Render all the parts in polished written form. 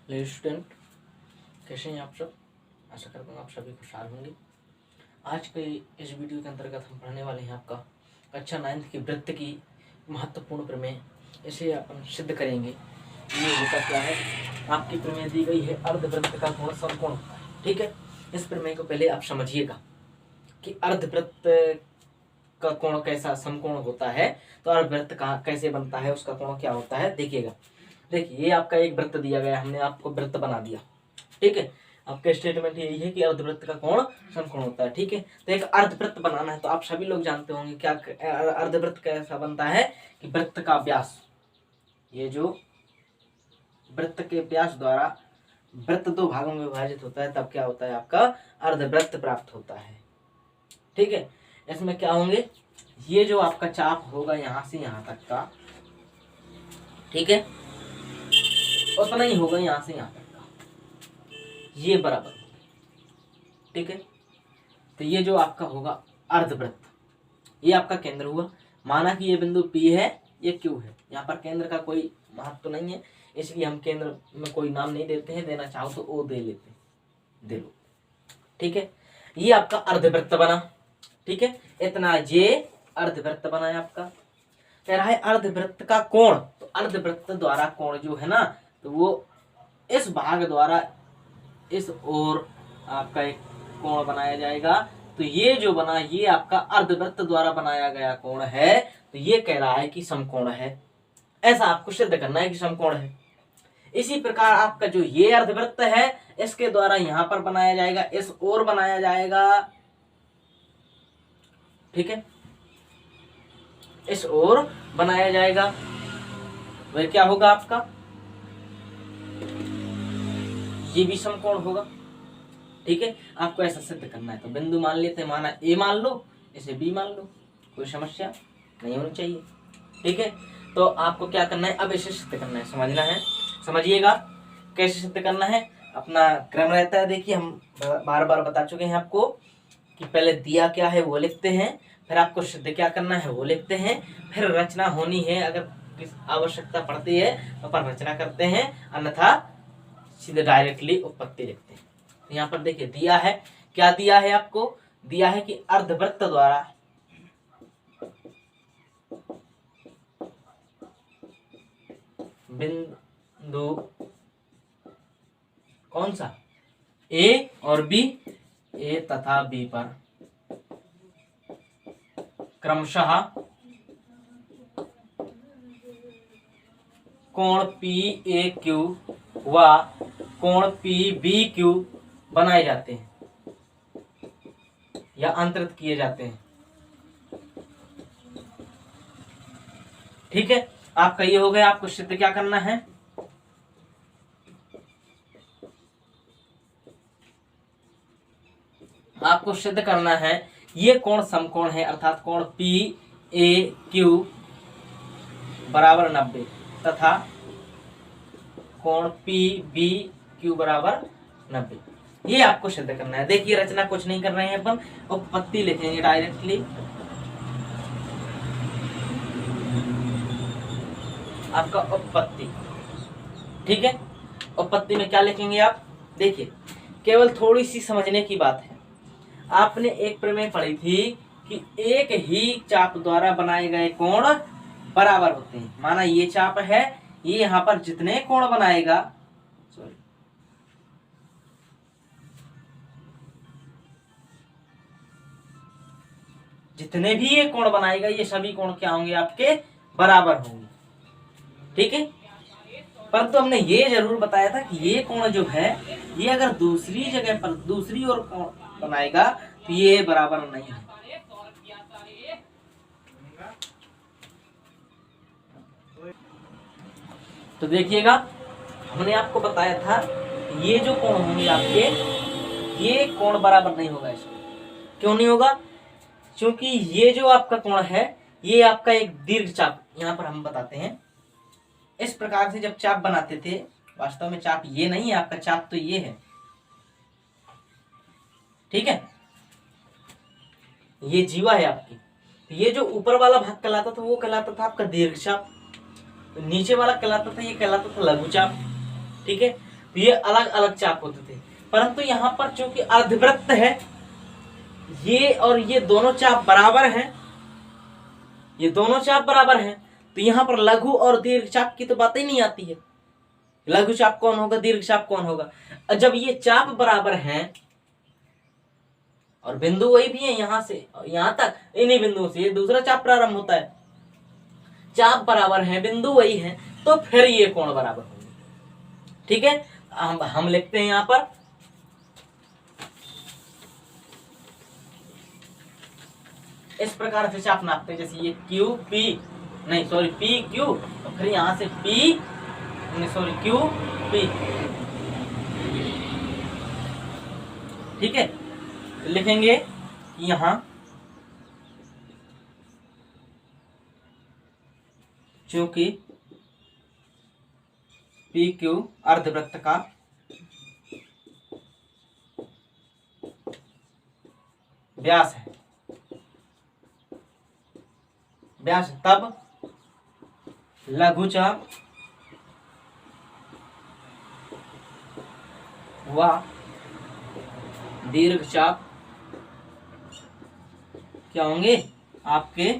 Hello student, कैसे हैं आप सब। आशा करता हूँ आप सभी खुशहाल होंगे। आज के इस वीडियो के अंतर्गत हम पढ़ने वाले हैं आपका कक्षा 9 की वृत्त की महत्वपूर्ण प्रमेय। इसे अपन सिद्ध करेंगे। ये होता क्या है, आपकी प्रमेय दी गई है अर्धवृत्त का कोण समकोण होता है। ठीक है, इस प्रमेय को पहले आप समझिएगा कि अर्धवृत्त का कोण कैसा समकोण होता है, तो अर्धवृत्त का कैसे बनता है, उसका कोण क्या होता है देखिएगा। देखिए, ये आपका एक वृत्त दिया गया, हमने आपको वृत्त बना दिया। ठीक है, आपका स्टेटमेंट यही है कि अर्धवृत्त का कोण समकोण होता है। ठीक है, तो एक अर्धवृत्त बनाना है तो आप सभी लोग जानते होंगे क्या अर्धवृत्त कैसा बनता है कि वृत्त का व्यास, ये जो वृत्त के व्यास द्वारा वृत्त दो भागों में विभाजित होता है, तब क्या होता है, आपका अर्धवृत्त प्राप्त होता है। ठीक है, इसमें क्या होंगे, ये जो आपका चाप होगा यहां से यहां तक का, ठीक है, उतना ही होगा यहां से यहां तक का, ये बराबर। ठीक है, तो ये जो आपका होगा अर्धवृत्त, ये आपका केंद्र हुआ। माना कि ये बिंदु P है, ये Q है। यहाँ पर केंद्र का कोई महत्व तो नहीं है, इसलिए हम केंद्र में कोई नाम नहीं देते हैं। देना चाहो तो O दे लेते हैं, दे लो। ठीक है, ये आपका अर्धवृत्त बना। ठीक है, इतना ये अर्धवृत्त बना है आपका। कह रहा है अर्धवृत्त का कोण, तो अर्धवृत्त द्वारा कोण जो है ना, तो वो इस भाग द्वारा इस ओर आपका एक कोण बनाया जाएगा। तो ये जो बना, ये आपका अर्धवृत्त द्वारा बनाया गया कोण है, तो ये कह रहा है कि समकोण है। ऐसा आपको सिद्ध करना है कि समकोण है। इसी प्रकार आपका जो ये अर्धवृत्त है, इसके द्वारा यहां पर बनाया जाएगा, इस ओर बनाया जाएगा। ठीक है, इस ओर बनाया जाएगा, वह क्या होगा आपका, ये भी समकोण होगा। ठीक है, आपको ऐसा सिद्ध करना है। तो बिंदु मान लेते हैं, माना ए मान लो, इसे बी मान लो, कोई समस्या नहीं होनी चाहिए। ठीक है, तो आपको क्या करना है, अब इसे सिद्ध करना है, समझना है। समझिएगा कैसे सिद्ध करना है, अपना क्रम रहता है। देखिए, हम बार बार बता चुके हैं आपको कि पहले दिया क्या है वो लिखते हैं, फिर आपको सिद्ध क्या करना है वो लिखते हैं, फिर रचना होनी है, अगर किस आवश्यकता पड़ती है तो अपन रचना करते हैं, अन्यथा सीधे डायरेक्टली उत्पत्ति लिखते हैं। यहाँ पर देखिए दिया है, क्या दिया है आपको, दिया है कि अर्धवृत्त द्वारा बिंदु कौन सा, ए और बी, ए तथा बी पर क्रमशः कोण PAQ व कोण PBQ बनाए जाते हैं या अंतरित किए जाते हैं। ठीक है, आपका ये हो गया। आपको सिद्ध क्या करना है, आपको सिद्ध करना है ये कोण समकोण है, अर्थात कोण PAQ बराबर 90 तथा कोण PBQ बराबर 90, ये आपको सिद्ध करना है। देखिए, रचना कुछ नहीं कर रहे हैं अपन, उपपत्ति लिखेंगे डायरेक्टली। आपका उपपत्ति, ठीक है, उपपत्ति में क्या लिखेंगे आप, देखिए केवल थोड़ी सी समझने की बात है। आपने एक प्रमेय पढ़ी थी कि एक ही चाप द्वारा बनाए गए कोण बराबर होते हैं। माना ये चाप है, ये यहां पर जितने कोण बनाएगा, सॉरी, जितने भी ये कोण बनाएगा, ये सभी कोण क्या होंगे, आपके बराबर होंगे। ठीक है, परंतु हमने ये जरूर बताया था कि ये कोण जो है, ये अगर दूसरी जगह पर दूसरी ओर कोण बनाएगा तो ये बराबर नहीं है। तो देखिएगा, हमने आपको बताया था ये जो कोण होंगे आपके, ये कोण बराबर नहीं होगा। इसमें क्यों नहीं होगा, क्योंकि ये जो आपका कोण है, ये आपका एक दीर्घ चाप, यहां पर हम बताते हैं इस प्रकार से जब चाप बनाते थे, वास्तव में चाप ये नहीं है आपका, चाप तो ये है। ठीक है, ये जीवा है आपकी। ये जो ऊपर वाला भाग कहलाता था वो कहलाता था आपका दीर्घ चाप, नीचे वाला कहलाता था, ये कहलाता था लघु चाप। ठीक है, तो ये अलग अलग चाप होते थे, परंतु यहाँ पर चूंकि अर्धवृत्त है, ये और ये दोनों चाप बराबर हैं, ये दोनों चाप बराबर हैं, तो यहाँ पर लघु और दीर्घ चाप की तो बात ही नहीं आती है। लघु चाप कौन होगा, दीर्घ चाप कौन होगा? जब ये चाप बराबर हैं और बिंदु वही भी है, यहां से यहां तक इन्हीं बिंदुओं से ये दूसरा चाप प्रारंभ होता है, चाप बराबर हैं, बिंदु वही है, तो फिर ये कोण बराबर होंगे। ठीक है, हम लिखते हैं यहां पर इस प्रकार से चाप नापते हैं, जैसे ये क्यू पी नहीं सॉरी पी क्यू, और फिर यहां से पी सॉरी क्यू पी। ठीक है, लिखेंगे यहां चूंकि पी क्यू अर्धवृत्त का व्यास है, व्यास, तब लघुचाप व दीर्घचाप क्या होंगे, आपके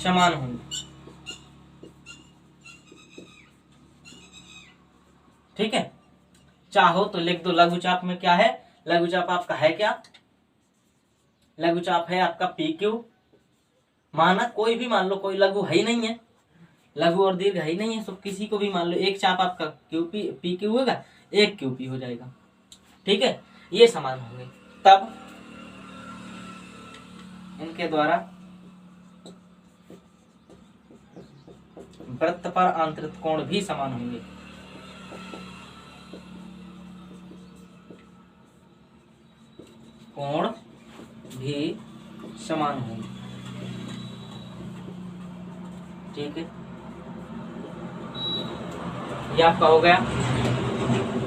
समान होंगे। ठीक है, चाहो तो लिख दो लघुचाप में क्या है, लघुचाप आपका है क्या, लघुचाप है आपका पी क्यू, माना कोई भी मान लो, कोई लघु है ही नहीं है, लघु और दीर्घ है ही नहीं है, तो किसी को भी मान लो, एक चाप आपका क्यू पी क्यू होगा, एक क्यू पी हो जाएगा। ठीक है, ये समान होंगे, तब इनके द्वारा वृत्त पर आंतरिक कोण भी समान होंगे। कोण भी समान होंगे। ठीक है, ये आपका हो गया,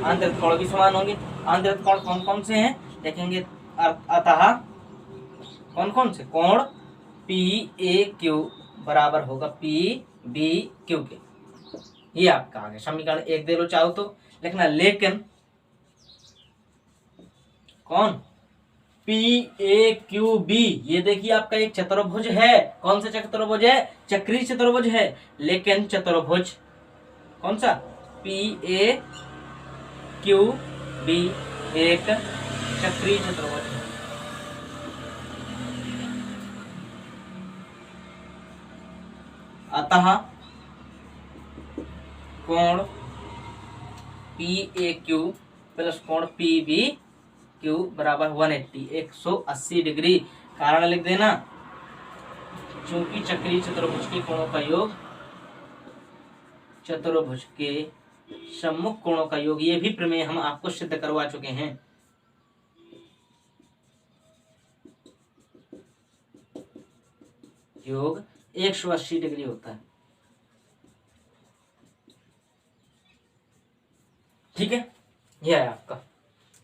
आंतरिक कोण भी समान होंगे। आंतरिक कोण कौन कौन से हैं देखेंगे, अतः कौन कौन से, कोण पी ए क्यू बराबर होगा पी बी क्यू के, ये आपका आ गया समीकरण एक। दे लो चाहो तो लिखना, लेकिन कौन पी ए क्यू बी, ये देखिए आपका एक चतुर्भुज है, कौन सा चतुर्भुज है, चक्रीय चतुर्भुज है, लेकिन चतुर्भुज कौन सा, पी ए क्यू बी एक चक्रीय चतुर्भुज है। अतः कोण पी ए क्यू प्लस कोण पी बी क्यू बराबर 180 डिग्री। कारण लिख देना, चूंकि चक्रीय चतुर्भुज के कोणों का योग चतुर्भुज के सम्मुख कोणों का योग, ये भी प्रमेय हम आपको सिद्ध करवा चुके हैं। योग 180 डिग्री होता है। ठीक है, यह है आपका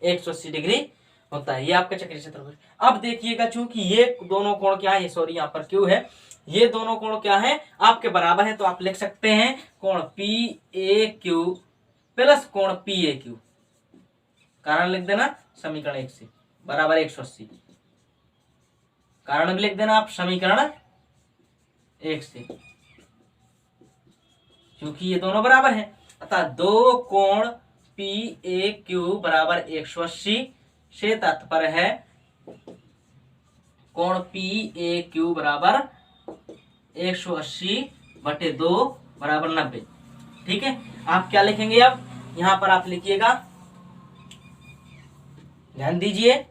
180 डिग्री होता है, ये आपका चक्रीय चतुर्भुज। अब देखिएगा, चूंकि ये दोनों कोण क्या है, सॉरी यहाँ पर क्यू है, ये दोनों कोण क्या है आपके बराबर है, तो आप लिख सकते हैं कोण पी ए क्यू प्लस कोण पी ए क्यू। कारण लिख देना समीकरण 1 से बराबर 180, कारण भी लिख देना आप समीकरण 1 से, क्योंकि ये दोनों बराबर हैं। अतः दो कोण पी ए क्यू बराबर 180 से तात्पर्य है कोण पी ए क्यू बराबर 180/2 बराबर 90। ठीक है, आप क्या लिखेंगे, अब यहां पर आप लिखिएगा, ध्यान दीजिए,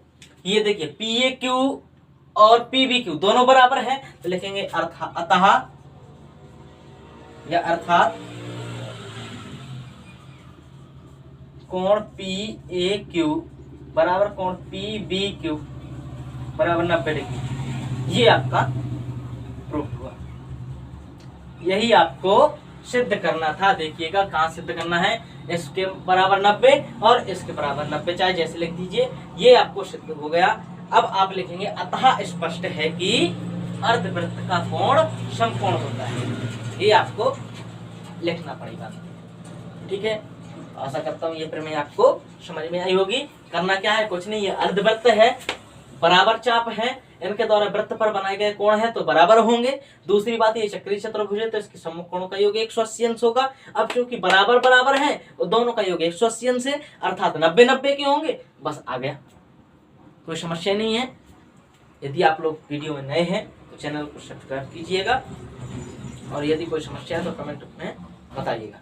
ये देखिए पी ए क्यू और पी बी क्यू दोनों बराबर है, तो लिखेंगे अतः या अर्थात कोण पी ए क्यू बराबर कोण पी बी क्यू बराबर 90 डिग्री। ये आपका प्रूफ हुआ, यही आपको सिद्ध करना था। देखिएगा कहाँ सिद्ध करना है, इसके बराबर 90 और इसके बराबर 90, चाहे जैसे लिख दीजिए, ये आपको सिद्ध हो गया। अब आप लिखेंगे अतः स्पष्ट है कि अर्धवृत्त का कोण समकोण होता है, ये आपको लिखना पड़ेगा। ठीक है, तो आशा करता हूँ ये प्रमेय आपको समझ में आई होगी। करना क्या है, कुछ नहीं, ये अर्धवृत्त है, बराबर चाप है, इनके द्वारा वृत्त पर बनाए गए कोण है तो बराबर होंगे। दूसरी बात, ये चक्रीय चतुर्भुज है तो इसके सम्मुख कोणों का योग 180 अंश होगा। अब क्योंकि बराबर बराबर है और दोनों का योग 180 अंश है, अर्थात 90-90 के होंगे, बस आ गया, कोई समस्या नहीं है। यदि आप लोग वीडियो में नए हैं तो चैनल को सब्सक्राइब कीजिएगा, और यदि कोई समस्या है तो कमेंट में बताइएगा।